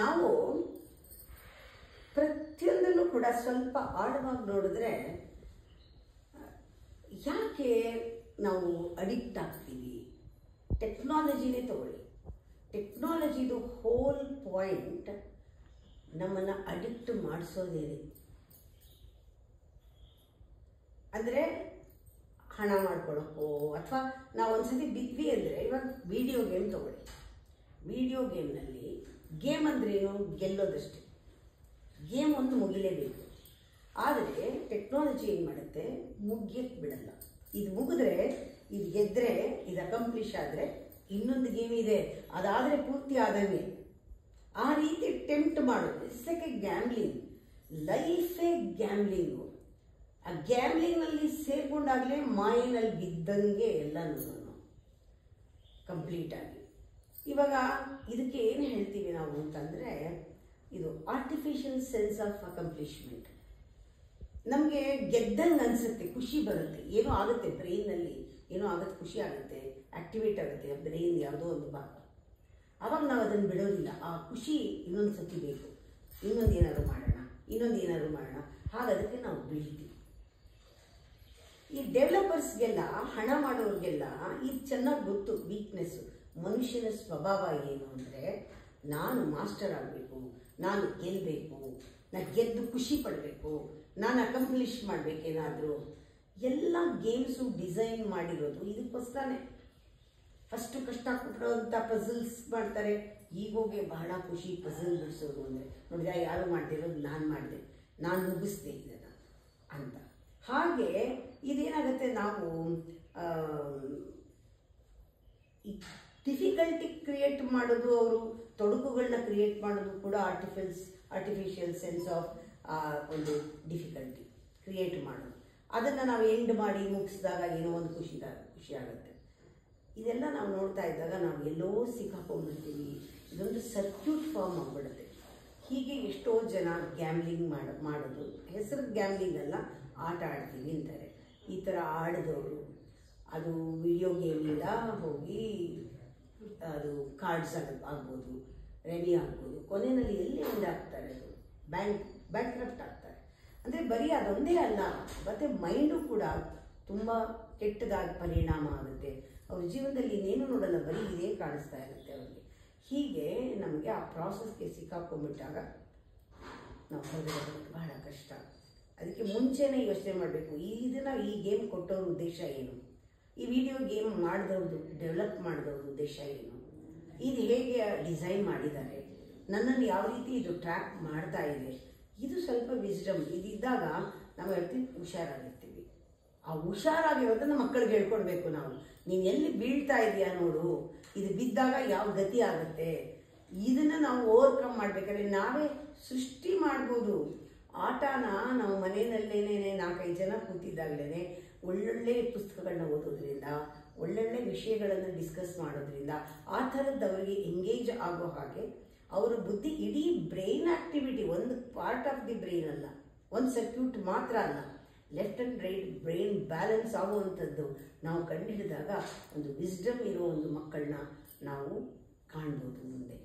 ನಾವು ಪ್ರತಿಯೊಂದನ್ನು ಕೂಡ ಸ್ವಲ್ಪ ಆಳವಾಗಿ ನೋಡಿದ್ರೆ ಯಾಕೆ ನಾವು ಅಡಿಕ್ಟ್ ಆಗ್ತೀವಿ? ಟೆಕ್ನಾಲಜಿನೇ ತಗೊಳ್ಳಿ. ಟೆಕ್ನಾಲಜಿದು ಹೋಲ್ ಪಾಯಿಂಟ್ ನಮ್ಮನ್ನು ಅಡಿಕ್ಟ್ ಮಾಡಿಸೋದೇನೆ. ಅಂದರೆ ಹಣ ಮಾಡ್ಕೊಳ್ಳೋಕ್ಕೋ ಅಥವಾ ನಾವು ಒಂದ್ಸತಿ ಬಿದ್ವಿ ಅಂದರೆ, ಇವಾಗ ವಿಡಿಯೋ ಗೇಮ್ ತಗೊಳ್ಳಿ. ವಿಡಿಯೋ ಗೇಮ್ನಲ್ಲಿ ಗೇಮ್ ಅಂದ್ರೇನು? ಗೆಲ್ಲೋದಷ್ಟೇ. ಗೇಮ್ ಒಂದು ಮುಗಿಲೇಬೇಕು. ಆದರೆ ಟೆಕ್ನಾಲಜಿ ಏನು ಮಾಡುತ್ತೆ? ಮುಗಿಯಕ್ಕೆ ಬಿಡಲ್ಲ. ಇದು ಮುಗಿದ್ರೆ, ಇದು ಗೆದ್ದರೆ, ಇದು ಅಕಂಪ್ಲಿಷ್ ಆದರೆ ಇನ್ನೊಂದು ಗೇಮ್ ಇದೆ, ಅದಾದರೆ ಪೂರ್ತಿ ಆದಂಗೆ. ಆ ರೀತಿ ಟೆಂಪ್ಟ್ ಮಾಡೋದು. It's like a gambling. ಲೈಫೇ ಗ್ಯಾಮ್ಲಿಂಗು. ಆ ಗ್ಯಾಮ್ಲಿಂಗ್ನಲ್ಲಿ ಸೇರ್ಕೊಂಡಾಗಲೇ ಮಾಯಿನಲ್ಲಿ ಬಿದ್ದಂಗೆ ಎಲ್ಲನೂ ಕಂಪ್ಲೀಟಾಗಿ. ಇವಾಗ ಇದಕ್ಕೆ ಏನು ಹೇಳ್ತೀವಿ ನಾವು ಅಂತಂದರೆ, ಇದು ಆರ್ಟಿಫಿಷಿಯಲ್ ಸೆನ್ಸ್ ಆಫ್ ಅಕಂಪ್ಲಿಷ್ಮೆಂಟ್. ನಮಗೆ ಗೆದ್ದಂಗೆ ಅನಿಸುತ್ತೆ, ಖುಷಿ ಬರುತ್ತೆ, ಏನೋ ಆಗುತ್ತೆ ಬ್ರೈನ್ನಲ್ಲಿ, ಏನೋ ಆಗುತ್ತೆ, ಖುಷಿ ಆಗುತ್ತೆ, ಆ್ಯಕ್ಟಿವೇಟ್ ಆಗುತ್ತೆ ಬ್ರೈನ್ ಯಾವುದೋ ಒಂದು ಭಾಗ. ಆವಾಗ ನಾವು ಅದನ್ನು ಬಿಡೋದಿಲ್ಲ. ಆ ಖುಷಿ ಇನ್ನೊಂದು ಸತಿ ಬೇಕು, ಇನ್ನೊಂದು ಏನಾದ್ರು ಮಾಡೋಣ, ಇನ್ನೊಂದು ಏನಾದ್ರು ಮಾಡೋಣ, ಹಾಗದಕ್ಕೆ ನಾವು ಬೀಳ್ತೀವಿ. ಈ ಡೆವಲಪರ್ಸ್ಗೆಲ್ಲ, ಹಣ ಮಾಡೋರಿಗೆಲ್ಲ ಇದು ಚೆನ್ನಾಗಿ ಗೊತ್ತು. ವೀಕ್ನೆಸ್ಸು, ಮನುಷ್ಯನ ಸ್ವಭಾವ ಏನು ಅಂದರೆ, ನಾನು ಮಾಸ್ಟರ್ ಆಗಬೇಕು, ನಾನು ಗೆಲ್ಲಬೇಕು, ನಾನು ಗೆದ್ದು ಖುಷಿ ಪಡಬೇಕು, ನಾನು ಅಕಂಪ್ಲಿಷ್ ಮಾಡಬೇಕೇನಾದರೂ. ಎಲ್ಲ ಗೇಮ್ಸು ಡಿಸೈನ್ ಮಾಡಿರೋದು ಇದಕ್ಕೋಸ್ಕರನೇ. ಫಸ್ಟು ಕಷ್ಟ ಕೊಟ್ಟೋಂಥ ಪಝಲ್ಸ್ ಮಾಡ್ತಾರೆ. ಈಗೋಗೆ ಬಹಳ ಖುಷಿ ಪಝಲ್ ಬಿಡಿಸೋದು ಅಂದರೆ. ನೋಡಿದ, ಯಾರು ಮಾಡ್ತಿರೋದು ನಾನು ಮಾಡಿದೆ, ನಾನು ಮುಗಿಸ್ದೆ ಇದನ್ನು ಅಂತ. ಹಾಗೆ ಇದೇನಾಗುತ್ತೆ, ನಾವು ಡಿಫಿಕಲ್ಟಿ ಕ್ರಿಯೇಟ್ ಮಾಡೋದು, ಅವರು ತೊಡಕುಗಳನ್ನ ಕ್ರಿಯೇಟ್ ಮಾಡೋದು ಕೂಡ ಆರ್ಟಿಫಿಷಿಯಲ್ ಸೆನ್ಸ್ ಆಫ್ ಒಂದು ಡಿಫಿಕಲ್ಟಿ ಕ್ರಿಯೇಟ್ ಮಾಡೋದು. ಅದನ್ನು ನಾವು ಎಂಡ್ ಮಾಡಿ ಮುಗಿಸಿದಾಗ ಏನೋ ಒಂದು ಖುಷಿ ಆಗುತ್ತೆ. ಇದೆಲ್ಲ ನಾವು ನೋಡ್ತಾ ಇದ್ದಾಗ ನಾವು ಎಲ್ಲೋ ಸಿಕ್ಕಾಕೊಂಡ್ಬಿಡ್ತೀವಿ. ಇದೊಂದು ಸರ್ಕ್ಯೂಟ್ ಫಾರ್ಮ್ ಆಗಿಬಿಡುತ್ತೆ. ಹೀಗೆ ಎಷ್ಟೋ ಜನ ಗ್ಯಾಮ್ಲಿಂಗ್ ಮಾಡೋದು, ಹೆಸರು ಗ್ಯಾಮ್ಲಿಂಗ್ ಅಲ್ಲ, ಆಟ ಆಡ್ತೀವಿ ಅಂತಾರೆ. ಈ ಥರ ಆಡಿದವರು ಅದು ವಿಡಿಯೋ ಗೇಮಿಂದ ಹೋಗಿ ಅದು ಕಾರ್ಡ್ಸ್ ಆಗ್ಬೋದು, ರೆಡಿ ಆಗ್ಬೋದು, ಕೊನೆಯಲ್ಲಿ ಎಲ್ಲಿ ಎಂಡ್ ಆಗ್ತಾರೆ, ಅದು ಬ್ಯಾಂಕ್ ಕ್ರಫ್ಟ್ ಆಗ್ತಾರೆ. ಅಂದರೆ ಬರೀ ಅದೊಂದೇ ಅಲ್ಲ, ಮತ್ತು ಮೈಂಡು ಕೂಡ ತುಂಬ ಕೆಟ್ಟದಾಗಿ ಪರಿಣಾಮ ಆಗುತ್ತೆ. ಅವ್ರ ಜೀವನದಲ್ಲಿ ಇನ್ನೇನು ನೋಡಲ್ಲ, ಬರೀ ಇದೇ ಕಾಣಿಸ್ತಾ ಇರುತ್ತೆ ಅವ್ರಿಗೆ. ಹೀಗೆ ನಮಗೆ ಆ ಪ್ರಾಸೆಸ್ಗೆ ಸಿಕ್ಕಾಕೊಂಡ್ಬಿಟ್ಟಾಗ ನಾವು ಹೊರಗಡೆ ಬಹಳ ಕಷ್ಟ. ಅದಕ್ಕೆ ಮುಂಚೆನೇ ಯೋಚನೆ ಮಾಡಬೇಕು, ಈ ಗೇಮ್ ಕೊಟ್ಟವ್ರ ಉದ್ದೇಶ ಏನು, ಈ ವಿಡಿಯೋ ಗೇಮ್ ಮಾಡಿದವ್ರದ್ದು, ಡೆವಲಪ್ ಮಾಡಿದವ್ರ ಉದ್ದೇಶ ಏನು, ಇದು ಹೇಗೆ ಡಿಸೈನ್ ಮಾಡಿದ್ದಾರೆ, ನನ್ನನ್ನು ಯಾವ ರೀತಿ ಇದು ಟ್ರ್ಯಾಕ್ ಮಾಡ್ತಾ ಇದೆ. ಇದು ಸ್ವಲ್ಪ ವಿಸ್ಡಮ್ ಇದಿದ್ದಾಗ ನಾವು ಹೇಳ್ತೀವಿ ಹುಷಾರಾಗಿರ್ತೀವಿ. ಆ ಹುಷಾರಾಗಿರೋದನ್ನು ಮಕ್ಕಳಿಗೆ ಹೇಳ್ಕೊಡ್ಬೇಕು ನಾವು. ನೀನು ಎಲ್ಲಿ ಬೀಳ್ತಾ ಇದೆಯಾ ನೋಡು, ಇದು ಬಿದ್ದಾಗ ಯಾವ ಗತಿ ಆಗುತ್ತೆ, ಇದನ್ನು ನಾವು ಓವರ್ಕಮ್ ಮಾಡಬೇಕಾದ್ರೆ ನಾವೇ ಸೃಷ್ಟಿ ಮಾಡ್ಬೋದು. ಆಟನ ನಾವು ಮನೆಯಲ್ಲೇ 4-5 ಜನ ಕೂತಿದ್ದಾಗಲೇ ಒಳ್ಳೊಳ್ಳೆ ಪುಸ್ತಕಗಳನ್ನ ಓದೋದ್ರಿಂದ, ಒಳ್ಳೊಳ್ಳೆ ವಿಷಯಗಳನ್ನು ಡಿಸ್ಕಸ್ ಮಾಡೋದ್ರಿಂದ, ಆ ಥರದ್ದು ಅವರಿಗೆ ಎಂಗೇಜ್ ಆಗೋ ಹಾಗೆ ಅವರ ಬುದ್ಧಿ, ಇಡೀ ಬ್ರೈನ್ ಆಕ್ಟಿವಿಟಿ, ಒಂದು ಪಾರ್ಟ್ ಆಫ್ ದಿ ಬ್ರೈನ್ ಅಲ್ಲ, ಒಂದು ಸರ್ಕ್ಯೂಟ್ ಮಾತ್ರ ಅಲ್ಲ, left and right brain balance ಆಗುವಂಥದ್ದು ನಾವು ಕಂಡುಹಿಡಿದಾಗ ಒಂದು ವಿಸ್ಡಮ್ ಇರೋ ಒಂದು ಮಕ್ಕಳನ್ನ ನಾವು ಕಾಣ್ಬೋದು ಮುಂದೆ.